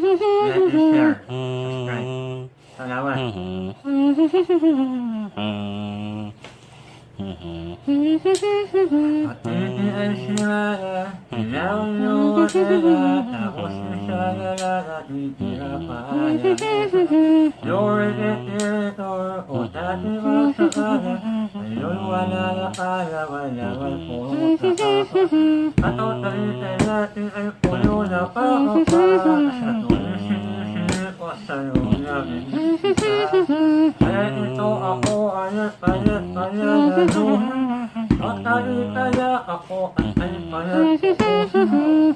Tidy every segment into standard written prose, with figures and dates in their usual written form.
Like and share. Subscribe. Salamat. Pati ay simula, ilaw yung wala, tapos na siya nalala, titira pa You're the director, o dati ba sa kala, ngayon wala na kala, wala man po sa kapa. At o talitay natin ay puno na pakapa, sa tuloy sinisili ko sa'yo namin isa. Kaya ito ako, ayat na luha. At kaya ako at ay palat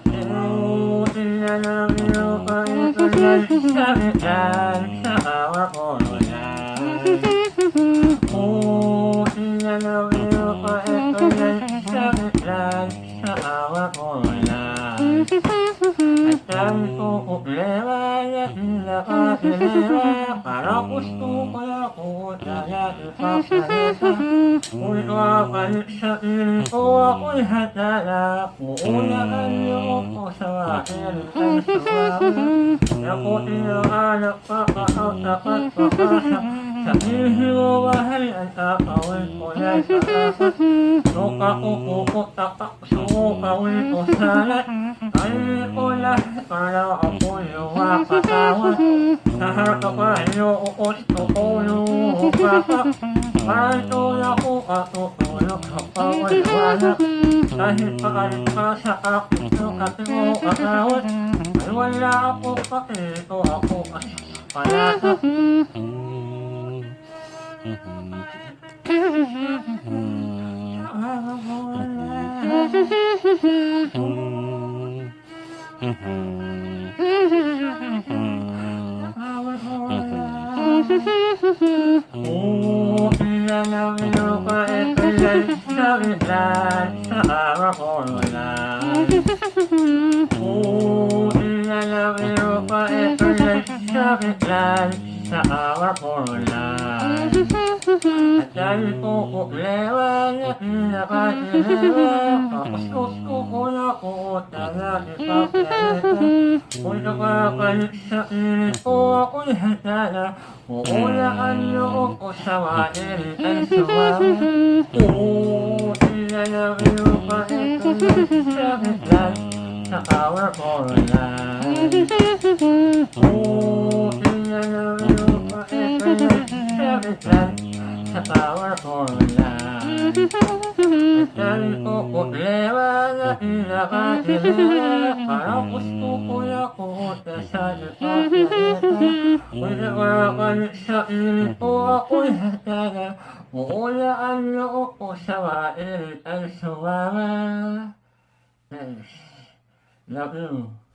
Inuutin na namin yung pag-ipagay Sabitan sa awa ko yan Uutin na namin yung pag-ipagay Sabitan sa awa ko yan At dami ko problema na pinakadilema Para gusto ko na ko daya ipapalita Kung iwapalit sa piling ko ako'y hatala Uunahan niyo ko sa akin ang suwawa Nakutin ang anak pakakatapat pakasa Sa ihiro mahal ang takawin ko na'y pakapat Suka ko tapak sukawin ko salat Ay ko lahat para ako yung makatawa Sa harapan niyo gusto ko yung kapak Parang tulad ko katutulog sa pawaliwanag Kahit pakalit ka sa akin yung kating mo kakawat Ay wala ako pakito ako kasi palasa Namin yung paipilay sa biglan sa awa ko lang namin yung paipilay sa biglan sa awa ko lang At dahil ko problema na pinakadilewa Tapos gusto ko na ko talaga ipapalita Kung nakakalit sa pilit ko ako'y hatala Uulaan niyo ko sa mahilit ay sumama Uutin na namin yung paipilay sa biglan sa awa ko lang Uutin na namin yung paipilay sa biglan sa awa ko lang At dahil ko problema na pinakadilewa Parang gusto ko na ko sa ipapalita Kung nakakalit sa pilit ko ako'y hatala Uulaan niyo ko sa mainit ay sumama Love you.